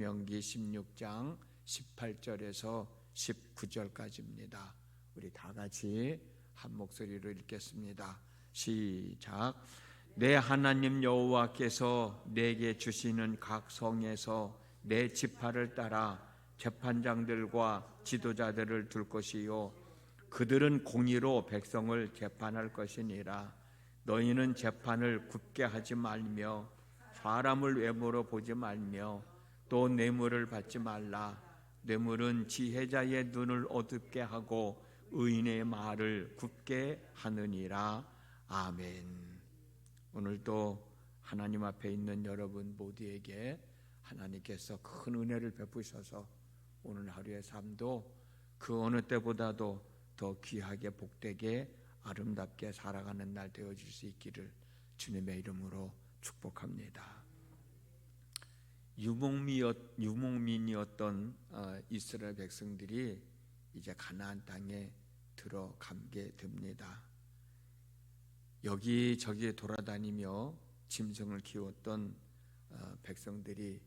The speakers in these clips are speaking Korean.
명기 16장 18절에서 19절까지입니다. 우리 다 같이 한 목소리로 읽겠습니다. 시작. 내 하나님 여호와께서 내게 주시는 각 성에서 내 지파를 따라 재판장들과 지도자들을 둘 것이요 그들은 공의로 백성을 재판할 것이니라. 너희는 재판을 굽게 하지 말며 사람을 외모로 보지 말며 또 뇌물을 받지 말라. 뇌물은 지혜자의 눈을 어둡게 하고 의인의 말을 굽게 하느니라. 아멘. 오늘도 하나님 앞에 있는 여러분 모두에게 하나님께서 큰 은혜를 베푸셔서 오늘 하루의 삶도 그 어느 때보다도 더 귀하게 복되게 아름답게 살아가는 날 되어질 수 있기를 주님의 이름으로 축복합니다. 유목민이었던 이스라엘 백성들이 이제 가나안 땅에 들어가게 됩니다. 여기저기 돌아다니며 짐승을 키웠던 백성들이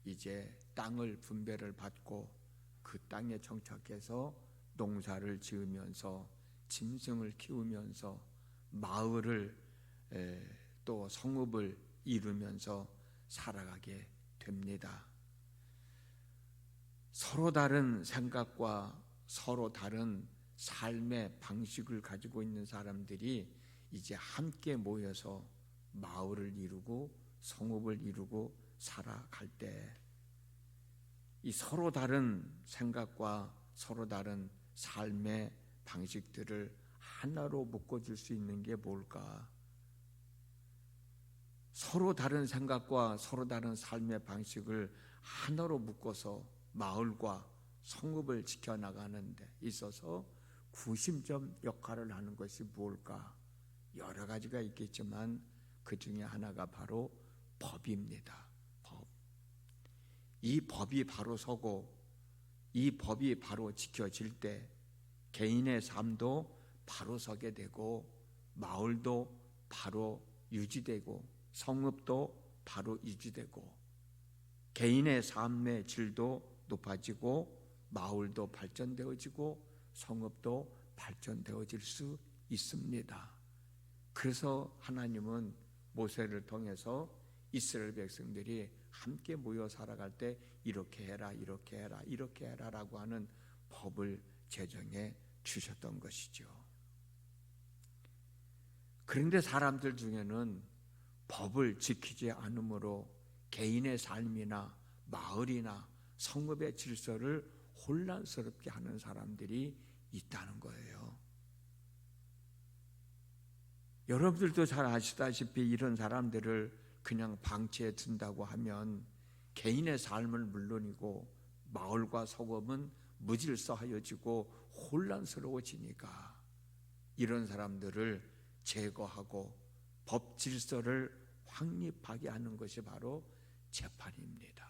이제 땅을 분배를 받고 그 땅에 정착해서 농사를 지으면서 짐승을 키우면서 마을을 또 성읍을 이루면서 살아가게 됩니다. 서로 다른 생각과 서로 다른 삶의 방식을 가지고 있는 사람들이 이제 함께 모여서 마을을 이루고 성읍을 이루고 살아갈 때 이 서로 다른 생각과 서로 다른 삶의 방식들을 하나로 묶어줄 수 있는 게 뭘까? 서로 다른 생각과 서로 다른 삶의 방식을 하나로 묶어서 마을과 성읍을 지켜나가는 데 있어서 구심점 역할을 하는 것이 무엇일까? 여러 가지가 있겠지만 그 중에 하나가 바로 법입니다. 법. 이 법이 바로 서고 이 법이 바로 지켜질 때 개인의 삶도 바로 서게 되고 마을도 바로 유지되고 성읍도 바로 유지되고 개인의 삶의 질도 높아지고 마을도 발전되어지고 성읍도 발전되어질 수 있습니다. 그래서 하나님은 모세를 통해서 이스라엘 백성들이 함께 모여 살아갈 때 이렇게 해라 이렇게 해라 이렇게 해라라고 하는 법을 제정해 주셨던 것이죠. 그런데 사람들 중에는 법을 지키지 않으므로 개인의 삶이나 마을이나 성읍의 질서를 혼란스럽게 하는 사람들이 있다는 거예요. 여러분들도 잘 아시다시피 이런 사람들을 그냥 방치해 둔다고 하면 개인의 삶은 물론이고 마을과 성읍은 무질서하여지고 혼란스러워지니까 이런 사람들을 제거하고 법 질서를 확립하게 하는 것이 바로 재판입니다.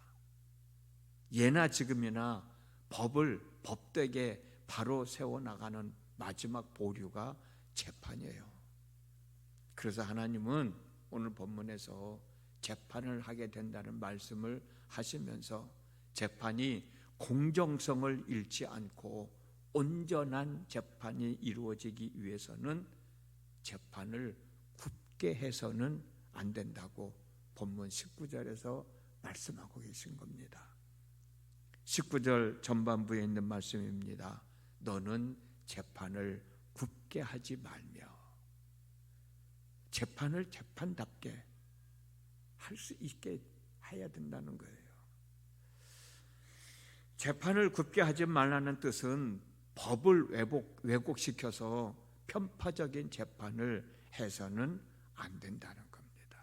예나 지금이나 법을 법되게 바로 세워나가는 마지막 보류가 재판이에요. 그래서 하나님은 오늘 본문에서 재판을 하게 된다는 말씀을 하시면서 재판이 공정성을 잃지 않고 온전한 재판이 이루어지기 위해서는 재판을 굽게 해서는 안 된다고 본문 19절에서 말씀하고 계신 겁니다. 19절 전반부에 있는 말씀입니다. 너는 재판을 굽게 하지 말며 재판을 재판답게 할 수 있게 해야 된다는 거예요. 재판을 굽게 하지 말라는 뜻은 법을 왜곡시켜서 편파적인 재판을 해서는 안 된다는 겁니다.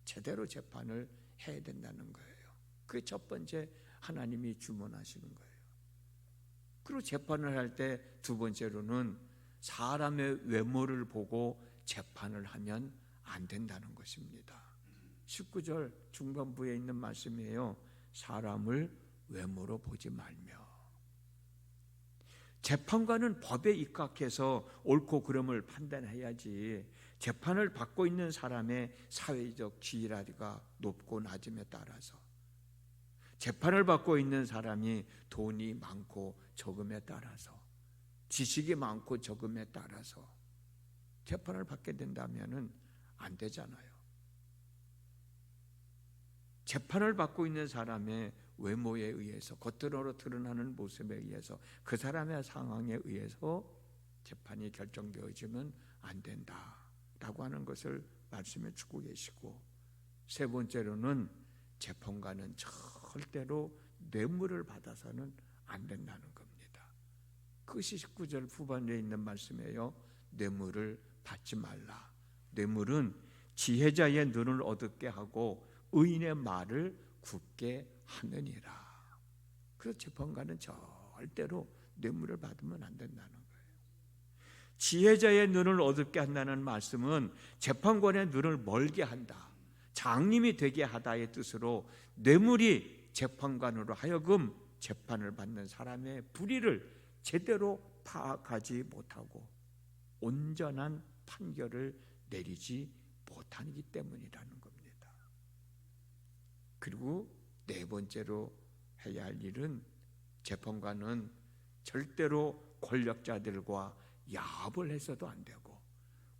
제대로 재판을 해야 된다는 거예요. 그게 첫 번째 하나님이 주문하시는 거예요. 그리고 재판을 할 때 두 번째로는 사람의 외모를 보고 재판을 하면 안 된다는 것입니다. 19절 중반부에 있는 말씀이에요. 사람을 외모로 보지 말며. 재판관은 법에 입각해서 옳고 그름을 판단해야지 재판을 받고 있는 사람의 사회적 지위라든가 높고 낮음에 따라서 재판을 받고 있는 사람이 돈이 많고 적음에 따라서, 지식이 많고 적음에 따라서 재판을 받게 된다면 안 되잖아요. 재판을 받고 있는 사람의 외모에 의해서, 겉으로 드러나는 모습에 의해서, 그 사람의 상황에 의해서 재판이 결정되어지면 안 된다라고 하는 것을 말씀해 주고 계시고, 세 번째로는 재판관은 절대로 뇌물을 받아서는 안 된다는 겁니다. 그것이 19절 후반에 있는 말씀이에요. 뇌물을 받지 말라. 뇌물은 지혜자의 눈을 어둡게 하고 의인의 말을 굳게 하느니라. 그래서 재판관은 절대로 뇌물을 받으면 안 된다는 거예요. 지혜자의 눈을 어둡게 한다는 말씀은 재판관의 눈을 멀게 한다, 장님이 되게 하다의 뜻으로, 뇌물이 재판관으로 하여금 재판을 받는 사람의 불의를 제대로 파악하지 못하고 온전한 판결을 내리지 못하기 때문이라는 겁니다. 그리고 네 번째로 해야 할 일은, 재판관은 절대로 권력자들과 야합을 해서도 안 되고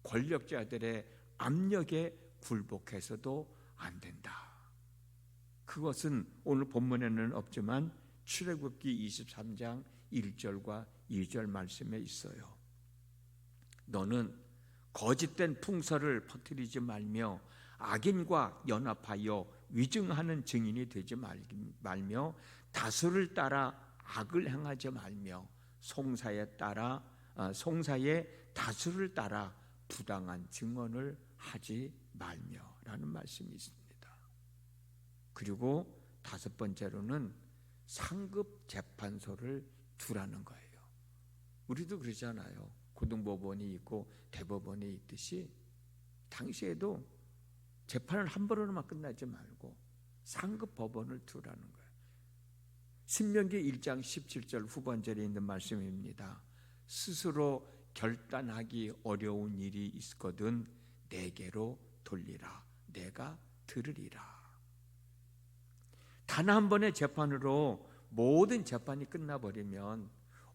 권력자들의 압력에 굴복해서도 안 된다. 그것은 오늘 본문에는 없지만 출애굽기 23장 1절과 2절 말씀에 있어요. 너는 거짓된 풍설을 퍼뜨리지 말며 악인과 연합하여 위증하는 증인이 되지 말며 다수를 따라 악을 행하지 말며 송사에 다수를 따라 부당한 증언을 하지 말며라는 말씀이 있습니다. 그리고 다섯 번째로는 상급 재판소를 두라는 거예요. 우리도 그러잖아요. 고등법원이 있고 대법원이 있듯이 당시에도 재판을 한 번으로만 끝나지 말고 상급 법원을 두라는 거예요. 신명기 1장 17절 후반절에 있는 말씀입니다. 스스로 결단하기 어려운 일이 있거든 내게로 돌리라. 내가 들으리라. 단 한 번의 재판으로 모든 재판이 끝나버리면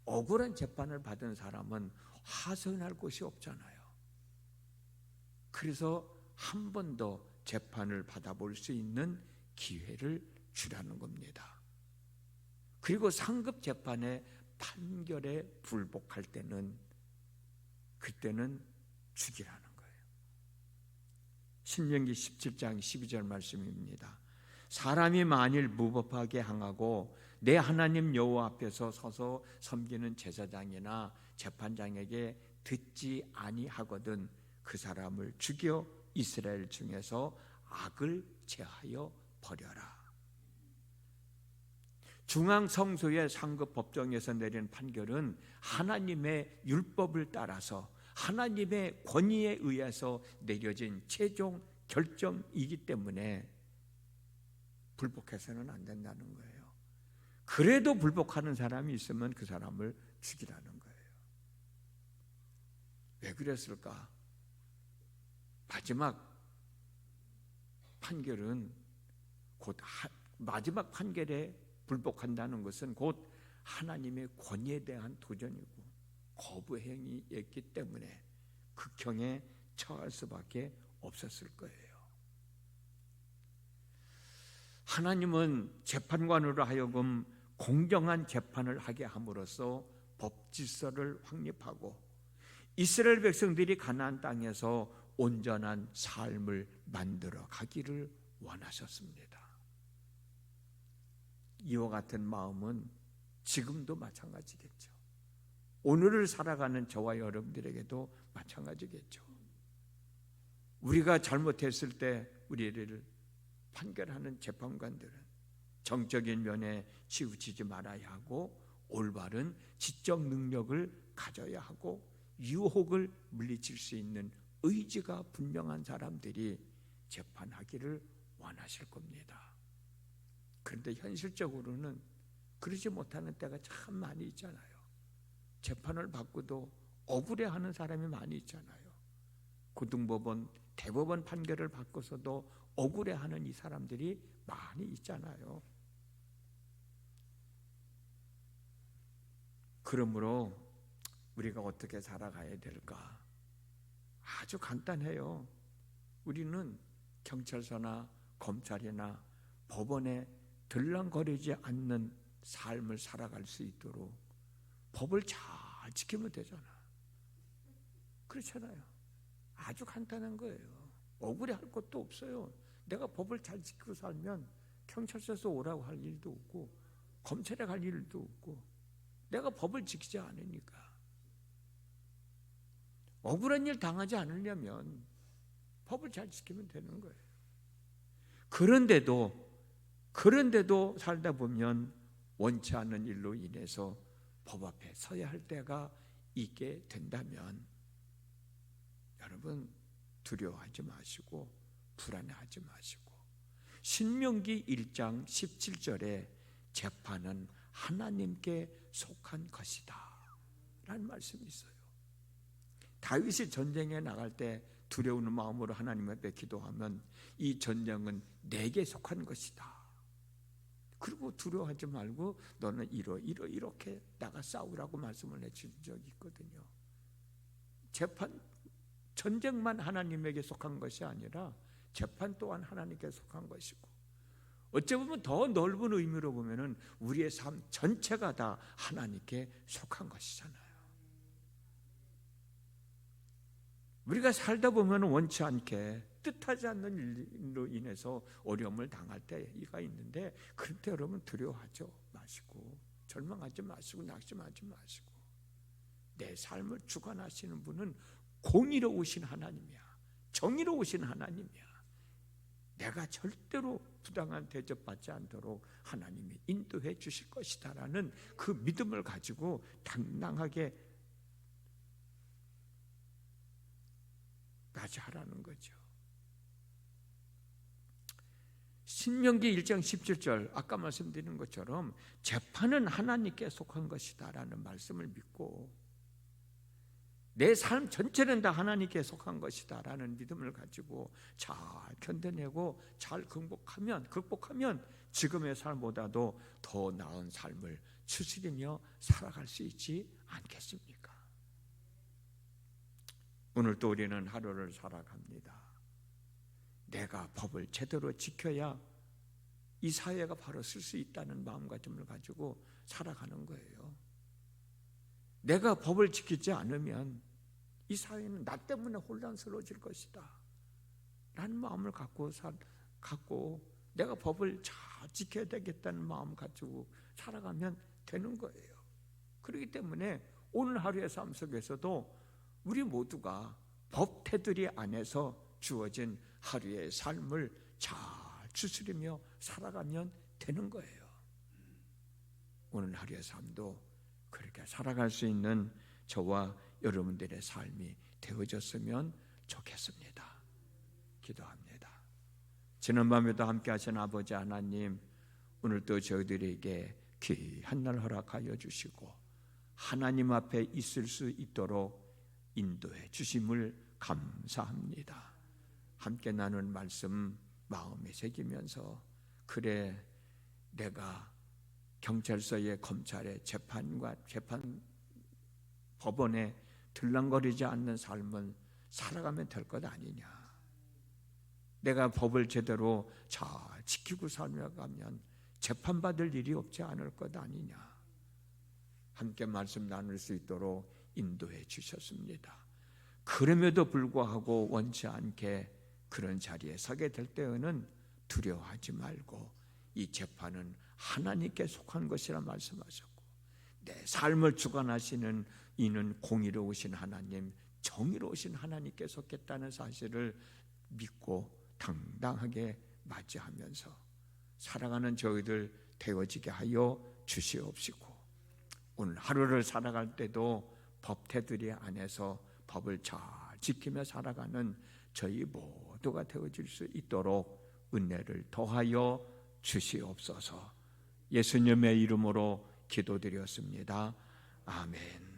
억울한 재판을 받은 사람은 하소연할 곳이 없잖아요. 그래서 한 번 더 재판을 받아볼 수 있는 기회를 주라는 겁니다. 그리고 상급 재판의 판결에 불복할 때는 그때는 죽이라는 거예요. 신명기 17장 12절 말씀입니다. 사람이 만일 무법하게 행하고 내 하나님 여호와 앞에서 서서 섬기는 제사장이나 재판장에게 듣지 아니하거든 그 사람을 죽여 이스라엘 중에서 악을 제하여 버려라. 중앙성소의 상급 법정에서 내린 판결은 하나님의 율법을 따라서 하나님의 권위에 의해서 내려진 최종 결정이기 때문에 불복해서는 안 된다는 거예요. 그래도 불복하는 사람이 있으면 그 사람을 죽이라는 거예요. 왜 그랬을까? 마지막 판결은 곧 마지막 판결에 불복한다는 것은 곧 하나님의 권위에 대한 도전이고 거부 행위였기 때문에 극형에 처할 수밖에 없었을 거예요. 하나님은 재판관으로 하여금 공정한 재판을 하게 함으로써 법 질서를 확립하고 이스라엘 백성들이 가나안 땅에서 온전한 삶을 만들어 가기를 원하셨습니다. 이와 같은 마음은 지금도 마찬가지겠죠. 오늘을 살아가는 저와 여러분들에게도 마찬가지겠죠. 우리가 잘못했을 때 우리를 판결하는 재판관들은 정적인 면에 치우치지 말아야 하고 올바른 지적 능력을 가져야 하고 유혹을 물리칠 수 있는 의지가 분명한 사람들이 재판하기를 원하실 겁니다. 그런데 현실적으로는 그러지 못하는 때가 참 많이 있잖아요. 재판을 받고도 억울해하는 사람이 많이 있잖아요. 고등법원, 대법원 판결을 받고서도 억울해하는 이 사람들이 많이 있잖아요. 그러므로 우리가 어떻게 살아가야 될까? 아주 간단해요. 우리는 경찰서나 검찰이나 법원에 들랑거리지 않는 삶을 살아갈 수 있도록 법을 잘 지키면 되잖아. 그렇잖아요. 아주 간단한 거예요. 억울해할 것도 없어요. 내가 법을 잘 지키고 살면 경찰서에서 오라고 할 일도 없고 검찰에 갈 일도 없고 내가 법을 지키지 않으니까. 억울한 일 당하지 않으려면 법을 잘 지키면 되는 거예요. 그런데도 살다 보면 원치 않는 일로 인해서 법 앞에 서야 할 때가 있게 된다면 여러분 두려워하지 마시고 불안해하지 마시고 신명기 1장 17절에 재판은 하나님께 속한 것이다 라는 말씀이 있어요. 다윗이 전쟁에 나갈 때 두려우는 마음으로 하나님 앞에 기도하면 이 전쟁은 내게 속한 것이다. 그리고 두려워하지 말고 너는 이렇게 나가 싸우라고 말씀을 해준 적이 있거든요. 전쟁만 하나님에게 속한 것이 아니라 재판 또한 하나님께 속한 것이고 어찌 보면 더 넓은 의미로 보면은 우리의 삶 전체가 다 하나님께 속한 것이잖아요. 우리가 살다 보면 원치 않게 뜻하지 않는 일로 인해서 어려움을 당할 때가 있는데 그럴 때 여러분 두려워하지 마시고 절망하지 마시고 낙심하지 마시고 내 삶을 주관하시는 분은 공의로우신 하나님이야. 정의로우신 하나님이야. 내가 절대로 부당한 대접받지 않도록 하나님이 인도해 주실 것이다 라는 그 믿음을 가지고 당당하게 맞이하라는 거죠. 신명기 1장 17절 아까 말씀드린 것처럼 재판은 하나님께 속한 것이다 라는 말씀을 믿고 내 삶 전체는 다 하나님께 속한 것이다 라는 믿음을 가지고 잘 견뎌내고 잘 극복하면 지금의 삶보다도 더 나은 삶을 추스리며 살아갈 수 있지 않겠습니까? 오늘 또 우리는 하루를 살아갑니다. 내가 법을 제대로 지켜야 이 사회가 바로 쓸 수 있다는 마음가짐을 가지고 살아가는 거예요. 내가 법을 지키지 않으면 이 사회는 나 때문에 혼란스러워질 것이다 라는 마음을 갖고 내가 법을 잘 지켜야 되겠다는 마음 가지고 살아가면 되는 거예요. 그렇기 때문에 오늘 하루의 삶 속에서도 우리 모두가 법 테두리 안에서 주어진 하루의 삶을 잘 추스리며 살아가면 되는 거예요. 오늘 하루의 삶도 그렇게 살아갈 수 있는 저와 여러분들의 삶이 되어졌으면 좋겠습니다. 기도합니다. 지난밤에도 함께 하신 아버지 하나님, 오늘도 저희들에게 귀한 날 허락하여 주시고 하나님 앞에 있을 수 있도록 인도해 주심을 감사합니다. 함께 나눈 말씀 마음에 새기면서 그래 내가 경찰서에 검찰에 재판 법원에 들랑거리지 않는 삶을 살아가면 될 것 아니냐. 내가 법을 제대로 잘 지키고 살아가면 재판받을 일이 없지 않을 것 아니냐. 함께 말씀 나눌 수 있도록 인도해 주셨습니다. 그럼에도 불구하고 원치 않게 그런 자리에 서게 될 때에는 두려워하지 말고 이 재판은 하나님께 속한 것이라 말씀하셨고 내 삶을 주관하시는 이는 공의로우신 하나님, 정의로우신 하나님께 속했다는 사실을 믿고 당당하게 맞이하면서 살아가는 저희들 되어지게 하여 주시옵시고 오늘 하루를 살아갈 때도 법 테두리 안에서 법을 잘 지키며 살아가는 저희 모두가 되어질 수 있도록 은혜를 더하여 주시옵소서. 예수님의 이름으로 기도드렸습니다. 아멘.